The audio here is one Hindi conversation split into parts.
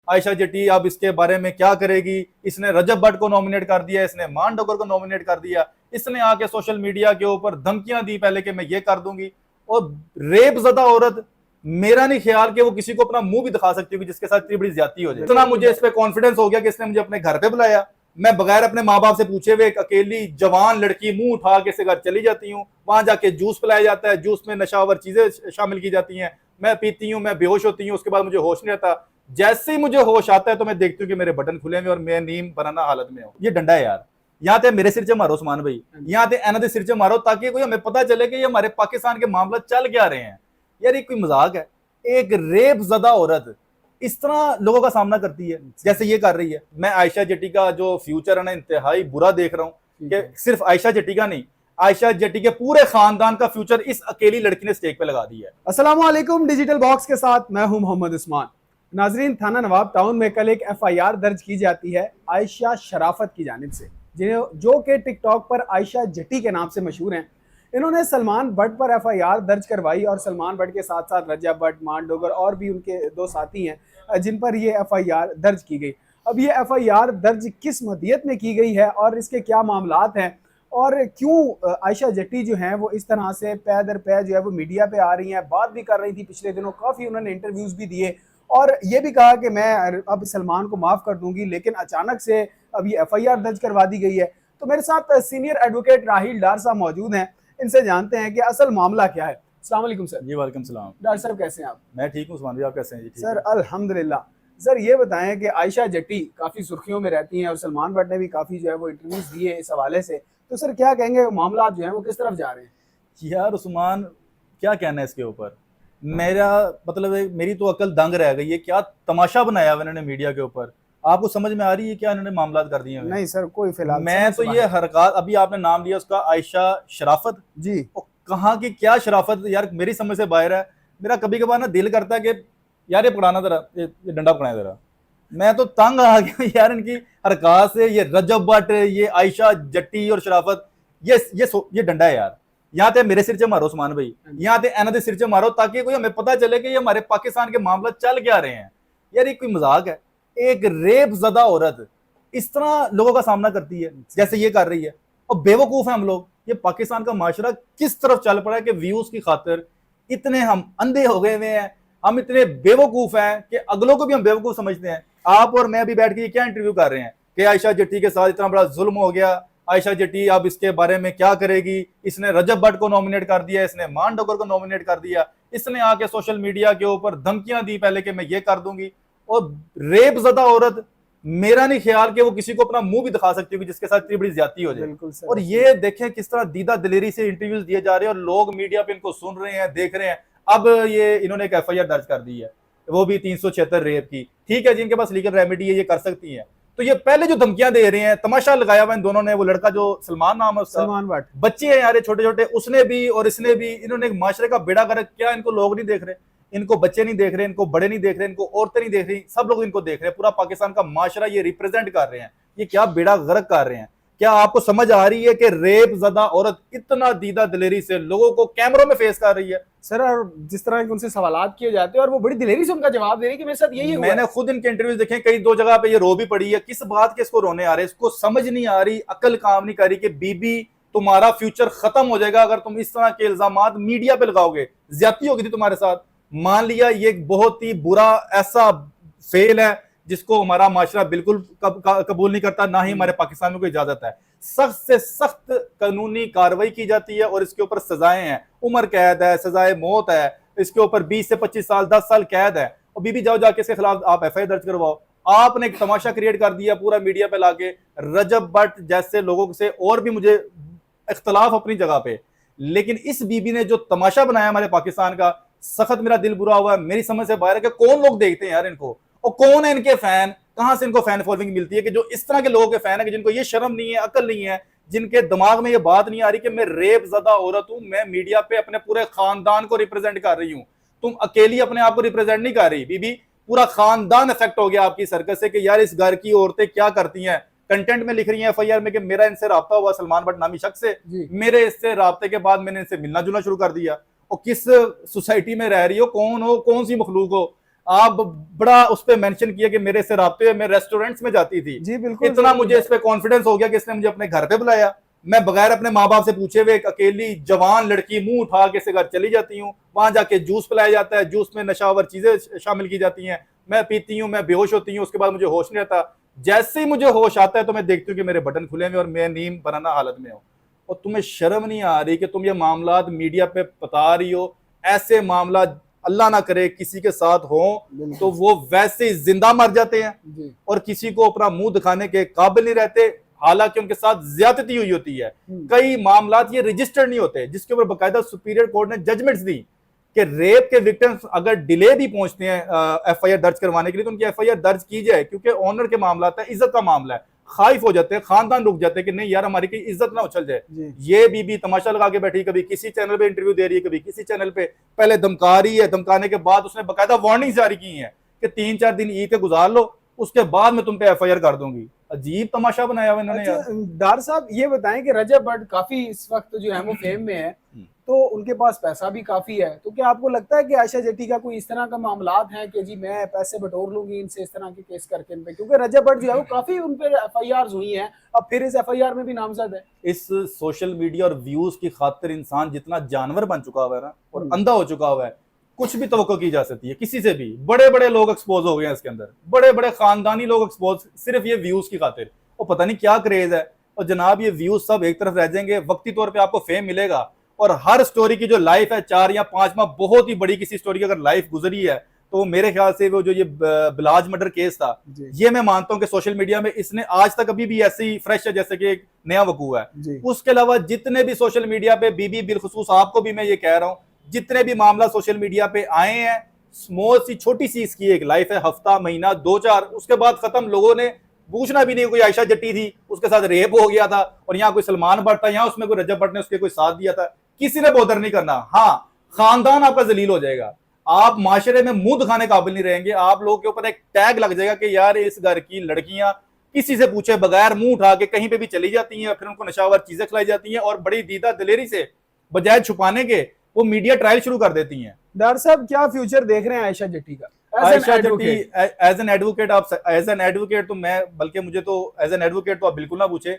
आयशा जट्टी अब इसके बारे में क्या करेगी, इसने रजब भट्ट को नॉमिनेट कर दिया, इसने मान डोगर को नॉमिनेट कर दिया, इसने आके सोशल मीडिया के ऊपर धमकियां दी पहले कि मैं ये कर दूंगी। और रेप ज़दा औरत, मेरा नहीं ख्याल कि वो किसी को अपना मुंह भी दिखा सकती होगी जिसके साथ इतनी बड़ी ज्यादती हो जाए। इतना मुझे इस पे कॉन्फिडेंस हो गया कि इसने मुझे अपने घर पे बुलाया, मैं बगैर अपने माँ बाप से पूछे हुए एक अकेली जवान लड़की मुंह उठा के से घर चली जाती हूँ, वहां जाके जूस पिलाया जाता है, जूस में नशावर चीजें शामिल की जाती हैं, मैं पीती हूँ, मैं बेहोश होती हूँ, उसके बाद मुझे होश नहीं आता। जैसे ही मुझे होश आता है तो मैं देखती हूँ कि मेरे बटन खुले हुए और मैं नींद बनाना हालत में हूँ। ये डंडा है यार, यहाँ पे मेरे सिर से मारो उस्मान भाई, यहाँ पे एना दे सिर से मारो ताकि कोई हमें पता चले कि ये हमारे पाकिस्तान के मामला चल क्या रहे हैं। यार ये कोई मजाक है, एक रेप ज़दा औरत इस तरह लोगों का सामना करती है जैसे ये कर रही है। मैं आयशा जट्टी का जो फ्यूचर है ना इंतहाई बुरा देख रहा हूँ कि सिर्फ आयशा जट्टी का नहीं, आयशा जट्टी के पूरे खानदान का फ्यूचर इस अकेली लड़की ने स्टेक पे लगा दिया है। अस्सलाम वालेकुम, डिजिटल बॉक्स के साथ मैं हूं मोहम्मद उस्मान। नाजरीन, थाना नवाब टाउन में कल एक एफआईआर दर्ज की जाती है आयशा शराफत की जानिब से, जो कि टिकटॉक पर आयशा जट्टी के नाम से मशहूर हैं। इन्होंने सलमान भट्ट पर एफआईआर दर्ज करवाई और सलमान भट्ट के साथ साथ रजब भट्ट, मान डोगर और भी उनके दो साथी हैं जिन पर ये एफआईआर दर्ज की गई। अब ये एफआईआर दर्ज किस मदियत में की गई है और इसके क्या मामलात हैं और क्यों आयशा जट्टी जो हैं वो इस तरह से पै दर पै जो है वो मीडिया पे आ रही हैं, बात भी कर रही थी पिछले दिनों, काफ़ी उन्होंने इंटरव्यूज़ भी दिए और ये भी कहा कि मैं अब सलमान को माफ़ कर दूंगी, लेकिन अचानक से अब ये एफआईआर दर्ज करवा दी गई है। तो मेरे साथ सीनियर एडवोकेट राहिल डार साहब मौजूद हैं, इनसे जानते हैं कि असल मामला क्या है। अस्सलाम वालेकुम सर। जी वालेकुम सलाम। डार साहब कैसे हैं आप? मैं ठीक हूँ उस्मान भाई, आप कैसे हैं? जी सर अल्हम्दुलिल्लाह। सर ये बताएं कि आयशा जट्टी काफ़ी सुर्खियों में रहती हैं और सलमान भट्ट ने भी काफ़ी जो है वो इंटरव्यूज़ दिए इस हवाले से, तो सर क्या कहेंगे, मामला जो है वो किस तरफ जा रहे हैं? यार उस्मान, क्या कहना है इसके ऊपर, मेरा मतलब है मेरी तो अकल दंग रह गई है। क्या तमाशा बनाया हुआ इन्होंने मीडिया के ऊपर, आपको समझ में आ रही है क्या इन्होंने मामला कर दिए? नहीं सर, कोई फिलहाल मैं तो ये हरकत, अभी आपने नाम लिया उसका आयशा शराफत जी, कहाँ की क्या शराफत यार, मेरी समझ से बाहर है। मेरा कभी कभार ना दिल करता है कि यार ये पकड़ाना जरा, ये डंडा पकड़ाया जरा। मैं तो तंग आ गया यार इनकी हरकत से। ये रजब भट्ट, ये आयशा जट्टी और शराफत, ये डंडा है यार। यहाँ पे मेरे सिर से मारो उस्मान भाई, यहाँ पे एना दे सिर से मारो ताकि कोई हमें पता चले कि ये हमारे पाकिस्तान के मामला चल क्या रहे हैं। यार ये कोई मजाक है, एक रेप ज़दा औरत इस तरह लोगों का सामना करती है जैसे ये कर रही है। और बेवकूफ है हम लोग, ये पाकिस्तान का माशरा किस तरफ चल पड़ा है कि व्यूज की खातिर इतने हम अंधे हो गए हुए हैं, हम इतने बेवकूफ हैं कि अगलों को भी हम बेवकूफ समझते हैं। आप और मैं भी बैठ के क्या इंटरव्यू कर रहे हैं कि आयशा जट्टी के साथ इतना बड़ा जुल्म हो गया, आयशा जट्टी अब इसके बारे में क्या करेगी, इसने रजब भट्ट को नॉमिनेट कर दिया, इसने मान डोगर को नॉमिनेट कर दिया, इसने आके सोशल मीडिया के ऊपर धमकियां दी पहले कि मैं ये कर दूंगी। और रेप ज़दा औरत, मेरा नहीं ख्याल कि वो किसी को अपना मुंह भी दिखा सकती होगी जिसके साथ इतनी बड़ी ज्यादती हो जाए। और ये देखें किस तरह दीदा दिलेरी से इंटरव्यूज दिए जा रहे हैं और लोग मीडिया पे इनको सुन रहे हैं, देख रहे हैं। अब ये इन्होंने एक एफआईआर दर्ज कर दी है, वो भी 376 रेप की। ठीक है, जिनके पास लीगल रेमेडी है ये कर सकती है। तो ये पहले जो धमकियां दे रहे हैं, तमाशा लगाया हुआ इन दोनों ने, वो लड़का जो सलमान नाम है उसका, सलमान भट्ट, बच्चे हैं यार छोटे छोटे, उसने भी और इसने भी, इन्होंने एक माशरे का बेड़ा गर्क किया। इनको लोग नहीं देख रहे, इनको बच्चे नहीं देख रहे, इनको बड़े नहीं देख रहे, इनको औरतें नहीं देख रही, सब लोग इनको देख रहे हैं। पूरा पाकिस्तान का माशरा ये रिप्रेजेंट कर रहे हैं। ये क्या बेड़ा गर्क कर रहे हैं। क्या आपको समझ आ रही है कि रेप ज़दा औरत इतना दीदा दिलेरी से लोगों को कैमरों में फेस कर रही है? सर और जिस तरह के उनसे सवालात किए जाते हैं और वो बड़ी दिलेरी से उनका जवाब दे रही है कि मेरे साथ यही हुआ। मैंने खुद इनके इंटरव्यूज देखे, कई दो जगह पे ये रो भी पड़ी है। किस बात के इसको रोने आ रहे हैं? इसको समझ नहीं आ रही, अकल काम नहीं कर रही कि बीबी तुम्हारा फ्यूचर खत्म हो जाएगा अगर तुम इस तरह के इल्जामात मीडिया पे लगाओगे। ज्यादती होगी थी तुम्हारे साथ, मान लिया, ये एक बहुत ही बुरा ऐसा फेल है जिसको हमारा माशरा बिल्कुल कबूल नहीं करता, ना ही हमारे पाकिस्तान में कोई इजाजत है। सख्त से सख्त कानूनी कार्रवाई की जाती है और इसके ऊपर सजाएं हैं, उम्र कैद है, सजाए मौत है, इसके ऊपर 20 से 25 साल 10 साल कैद है। और बीबी जाओ जाके इसके खिलाफ आप एफआईआर दर्ज करवाओ। आपने एक तमाशा क्रिएट कर दिया पूरा मीडिया पे लाके। रजब भट्ट जैसे लोगों से और भी मुझे इख्तलाफ अपनी जगह पे, लेकिन इस बीबी ने जो तमाशा बनाया हमारे पाकिस्तान का, सख्त मेरा दिल बुरा हुआ है। मेरी समझ से बाहर है कि कौन लोग देखते हैं यार इनको, और कौन है इनके फैन, कहां से इनको फैन फॉलोइंग मिलती है कि जो इस तरह के लोगों के फैन है कि जिनको ये शर्म नहीं है, अकल नहीं है, जिनके दिमाग में ये बात नहीं आ रही कि मैं रेप ज़दा औरत हूं, मैं मीडिया पे अपने पूरे खानदान को रिप्रेजेंट कर रही हूं। तुम अकेली अपने आप को रिप्रेजेंट नहीं कर रही बीबी, पूरा खानदान इफेक्ट हो गया आपकी सरकत से कि यार इस घर की औरतें क्या करती हैं। कंटेंट में लिख रही हैं एफआईआर में कि मेरा इनसे राब्ता हुआ सलमान भट्ट नामी शख्स से, मेरे इससे राब्ते के बाद मैंने इनसे मिलना जुलना शुरू कर दिया। और किस सोसाइटी में रह रही हो, कौन सी मखलूक हो, आप बड़ा उस पर मेंशन किया कि मेरे से राब्ते हुए, मैं रेस्टोरेंट्स में जाती थी जी बिल्कुल, इतना मुझे इस पे कॉन्फिडेंस हो गया कि इसने मुझे अपने घर पे बुलाया। मैं बगैर अपने माँ बाप से पूछे हुए एक अकेली जवान लड़की मुंह उठा के से घर चली जाती हूँ, वहां जाके जूस पिलाया जाता है, जूस में नशावर चीजें शामिल की जाती हैं, मैं पीती हूँ, मैं बेहोश होती हूँ, उसके बाद मुझे होश नहीं आता। जैसे ही मुझे होश आता है तो मैं देखती हूँ कि मेरे बटन खुले हुए और मैं नींद बनाना हालत में हूँ। और तुम्हें शर्म नहीं आ रही कि तुम ये मामला मीडिया पे बता रही हो? ऐसे मामला अल्लाह ना करे किसी के साथ हो तो वो वैसे ही जिंदा मर जाते हैं और किसी को अपना मुंह दिखाने के काबिल नहीं रहते, हालांकि उनके साथ ज्यादती हुई होती है। कई मामला ये रजिस्टर्ड नहीं होते जिसके ऊपर बकायदा सुपीरियर कोर्ट ने जजमेंट्स दी कि रेप के विक्टिम्स अगर डिले भी पहुंचते हैं एफआईआर दर्ज करवाने के लिए तो उनकी एफआईआर दर्ज की जाए, क्योंकि ऑनर के मामला है, इज्जत का मामला है। खाइफ हो जाते हैं, खानदान रुक जाते हैं कि नहीं यार हमारी की इज्जत ना उछल जाए। ये बीबी तमाशा लगा के बैठी, कभी किसी चैनल पे इंटरव्यू दे रही है, कभी किसी चैनल पे, पहले धमका रही है, धमकाने के बाद उसने बकायदा वार्निंग जारी की है कि 3-4 दिन ईद के गुजार लो, उसके बाद मैं तुम पे एफआईआर कर दूंगी। अजीब तमाशा बनाया हुआ इन्होंने। अच्छा, डार साहब ये बताएं कि रजब भट्ट काफी इस वक्त जो है वो फेम में है, तो उनके पास पैसा भी काफी है, तो क्या आपको लगता है कि आयशा जट्टी का कोई इस तरह का मामलात हैं कि जी मैं पैसे बटोर लूंगी इनसे इस तरह के केस करके इन पे, क्योंकि रजब भट्ट जो है वो काफी उन पर एफआईआर हुई हैं, अब फिर इस एफआईआर में भी नामजद है। इस सोशल मीडिया और व्यूज की खातिर इंसान जितना जानवर बन चुका हुआ है ना और अंधा हो चुका हुआ है, कुछ भी तवक्को की जा सकती है किसी से भी। बड़े बड़े लोग एक्सपोज हो गए हैं इसके अंदर, बड़े बड़े खानदानी लोग एक्सपोज, सिर्फ ये व्यूज की खातिर। और पता नहीं क्या क्रेज है। और जनाब ये व्यूज सब एक तरफ रह जाएंगे, वक्ती तौर पे आपको फेम मिलेगा और हर स्टोरी की जो लाइफ है 4 या 5 माह बहुत ही बड़ी किसी स्टोरी की अगर लाइफ गुजरी है तो मेरे ख्याल से वो जो ये बिलाज मर्डर केस था, ये मैं मानता हूं कि सोशल मीडिया में इसने आज तक अभी भी ऐसे ही फ्रेश है जैसे कि एक नया वकूआ है। उसके अलावा जितने भी सोशल मीडिया पे बीबी बिलखुसूस आपको भी मैं ये कह रहा हूं, जितने भी मामला सोशल मीडिया पे आए हैं, स्मॉल सी छोटी सी इसकी एक लाइफ है, हफ्ता महीना 2-4, उसके बाद खत्म। लोगों ने पूछना भी नहीं, कोई आयशा जट्टी थी उसके साथ रेप हो गया था और यहाँ कोई सलमान भट्ट था, यहाँ उसमें कोई रजब भट्ट ने उसके कोई साथ दिया था, किसी ने बोदर नहीं करना। हाँ, खानदान आपका जलील हो जाएगा, आप माशरे में मुंह दिखाने काबिल नहीं रहेंगे, आप लोगों के ऊपर एक टैग लग जाएगा कि यार इस घर की लड़कियां किसी से पूछे बगैर मुंह उठा के कहीं पे भी चली जाती हैं, फिर उनको नशावर चीजें खिलाई जाती हैं और बड़ी दीदा दिलेरी से बजाय छुपाने के वो मीडिया ट्रायल शुरू कर देती हैं। डर साहब क्या फ्यूचर देख रहे हैं आयशा जट्टी का? Ayesha Jatti as an advocate, आप एज एन एडवोकेट तो मैं, बल्कि मुझे तो एज एन एडवोकेट तो आप बिल्कुल ना पूछे,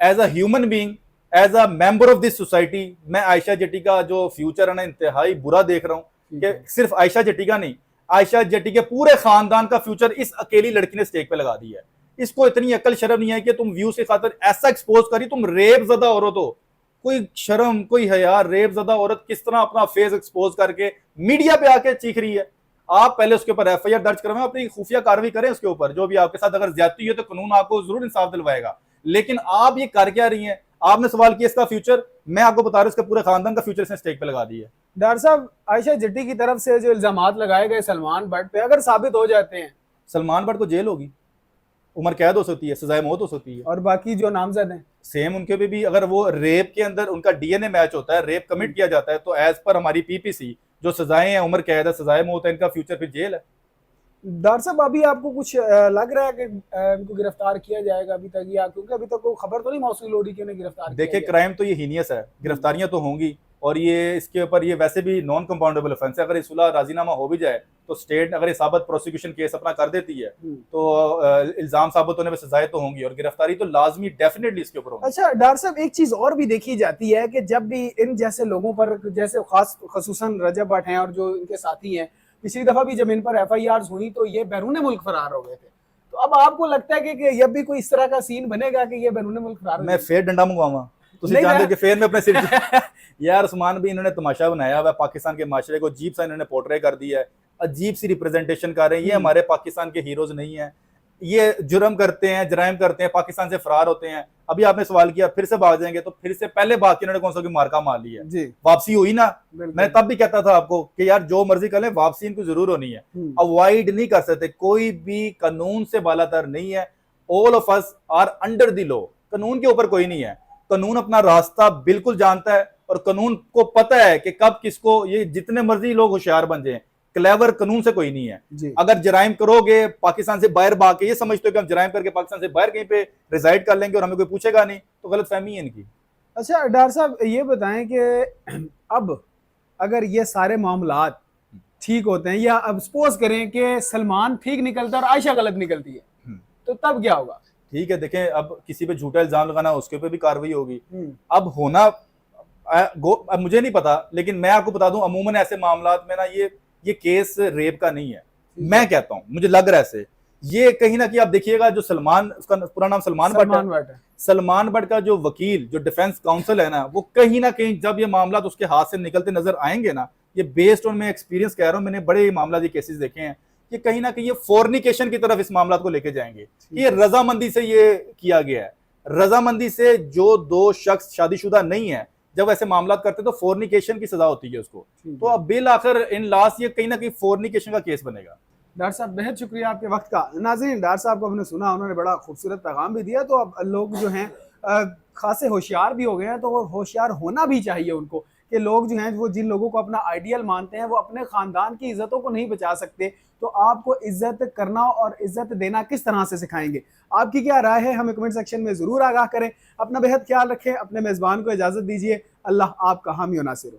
as a human being, as a member of this society, मैं आयशा जट्टी का जो फ्यूचर है ना इंतहाई बुरा देख रहा हूँ कि सिर्फ आयशा जट्टी का नहीं, आयशा जट्टी के पूरे खानदान का फ्यूचर इस अकेली लड़की ने स्टेक पे लगा दिया है। इसको इतनी अकल शर्म नहीं है कि तुम व्यूज के खातिर ऐसा एक्सपोज करी, तुम रेप ज़दा औरत हो, कोई शर्म कोई हया, रेप ज़दा औरत किस तरह अपना फेस एक्सपोज करके मीडिया पे आके चीख रही है। आप पहले उसके ऊपर एफआईआर दर्ज करवाएं, अपनी खुफिया कार्रवाई करें उसके ऊपर, जो भी आपके साथ अगर ज्यादती है तो कानून आपको जरूर इंसाफ दिलवाएगा। लेकिन आप ये कर क्या रही हैं? आपने सवाल किया इसका फ्यूचर, मैं आपको बता रहा हूं इसका पूरे खानदान का फ्यूचर इसने स्टेक पे लगा दिया है। डॉक्टर साहब, आयशा जट्टी की तरफ से जो इल्जामात लगाए गए सलमान भट्ट पे अगर साबित हो जाते हैं, सलमान भट्ट को जेल होगी, उम्र कैद हो सकती है, सजाए मौत हो सकती है। और बाकी जो नामजद हैं सेम उनके भी अगर वो रेप के अंदर उनका डीएनए मैच होता है, रेप कमिट किया जाता है, तो एज पर हमारी पीपीसी जो सजाएं हैं, उम्र कैद है, सजाए मौत है, इनका फ्यूचर फिर जेल है। डॉक्टर साहब अभी आपको कुछ लग रहा है कि इनको गिरफ्तार किया जाएगा अभी तक, या क्योंकि अभी तक कोई खबर तो नहीं मौसूल हो रही कि उन्हें गिरफ्तार? देखिए क्राइम तो ये हीनियस है, गिरफ्तारियां तो होंगी और ये इसके ऊपर ये वैसे भी नॉन कंपाउंडेबल ऑफेंस है। अगर सुलह राजीनामा हो भी जाए तो स्टेट अगर साबित प्रोसिक्यूशन केस अपना कर देती है तो इल्जाम साबित होने पर सजाएं तो होंगी और गिरफ्तारी तो लाजमी डेफिनेटली इसके ऊपर होगी। अच्छा डॉक्टर साहब, एक चीज और भी देखी जाती है कि जब भी इन जैसे लोगों पर, जैसे खास खसूसन रजब भट्ट हैं और जो इनके साथी हैं, पिछली दफा भी जब इन पर एफआईआर हुई तो ये बैरून मुल्क फरार हो गए थे, तो अब आपको लगता है कि ये भी कोई इस तरह का सीन बनेगा कि ये बैरून मुल्क फरार? मैं फिर डंडा मंगवाऊंगा, तुझे जानते कि फिर मैं अपने सिर यार उस्मान भी इन्होंने तमाशा बनाया हुआ, पाकिस्तान के माशरे को अजीब सा इन्होंने पोर्ट्रे कर दिया है, अजीब सी रिप्रेजेंटेशन कर रहे हैं। ये हमारे पाकिस्तान के हीरोज नहीं है, ये जुर्म करते हैं, जराइम करते हैं, पाकिस्तान से फरार होते हैं। अभी आपने सवाल किया फिर से भाग जाएंगे, तो फिर से पहले भाग के इन्होंने कौन सा की मार्का मार ली है, वापसी हुई ना। मैं तब भी कहता था आपको कि यार जो मर्जी कर ले, वापसी इनको जरूर होनी है, अवॉइड नहीं कर सकते, कोई भी कानून से बालातर नहीं है। All of us are under the law, कानून के ऊपर कोई नहीं है, कानून अपना रास्ता बिल्कुल जानता है और कानून को पता है कि कब किसको, ये जितने मर्जी लोग होशियार बन जाए, क्लेवर कानून से कोई नहीं है। अगर जराइम करोगे पाकिस्तान से बाहर भाग के, ये समझते हो कि हम जराइम करके पाकिस्तान से बाहर कहीं पे रिजाइड कर लेंगे और हमें कोई पूछेगा नहीं, तो गलत फहमी है इनकी। अच्छा डॉक्टर साहब ये बताएं कि अब अगर ये सारे मामलात ठीक होते हैं, या अब सपोज करें कि सलमान ठीक निकलता है और आयशा गलत निकलती है, हम्म। तो तब क्या होगा? ठीक है, देखें, अब किसी पे झूठा इल्जाम लगाना, उसके पे भी कार्रवाई होगी। अब होना अब मुझे नहीं पता, लेकिन मैं आपको बता दूं, अमूमन ऐसे मामलात में ना ये केस रेप का नहीं है, मैं कहता हूं, मुझे लग रहा है ऐसे। ये कहीं ना कहीं आप देखिएगा, जो सलमान, उसका पूरा नाम सलमान भट्ट है, सलमान भट्ट का जो वकील, जो डिफेंस काउंसिल है ना, वो कहीं ना कहीं जब ये मामला उसके हाथ से निकलते नजर आएंगे ना, ये बेस्ड ऑन मैं एक्सपीरियंस कह रहा हूं, मैंने बड़े मामला, ये केसेस देखे हैं, ये कहीं ना कहीं ये फोर्निकेशन की तरफ इस मामला को लेके जाएंगे। ये रजामंदी से ये किया गया है, रजामंदी से जो दो शख्स शादीशुदा नहीं है जब ऐसे मामला करते तो फोर्निकेशन की सजा होती है उसको। तो अब बिल आखिर इन लास्ट ये कहीं ना कहीं फोर्निकेशन का केस बनेगा। डॉक्टर साहब बेहद शुक्रिया आपके वक्त का। नाज़रीन, डॉक्टर साहब को हमने सुना, उन्होंने बड़ा खूबसूरत पैगाम भी दिया। तो अब लोग जो हैं खासे होशियार भी हो गए हैं, तो वो होशियार होना भी चाहिए उनको, कि लोग जो हैं, वो जिन लोगों को अपना आइडियल मानते हैं, वो अपने ख़ानदान की इज़्ज़तों को नहीं बचा सकते। तो आपको इज़्ज़त करना और इज़्ज़त देना किस तरह से सिखाएंगे? आपकी क्या राय है, हमें कमेंट सेक्शन में ज़रूर आगाह करें। अपना बेहद ख्याल रखें, अपने मेज़बान को इजाज़त दीजिए। अल्लाह आपका हामी व नासिर हो।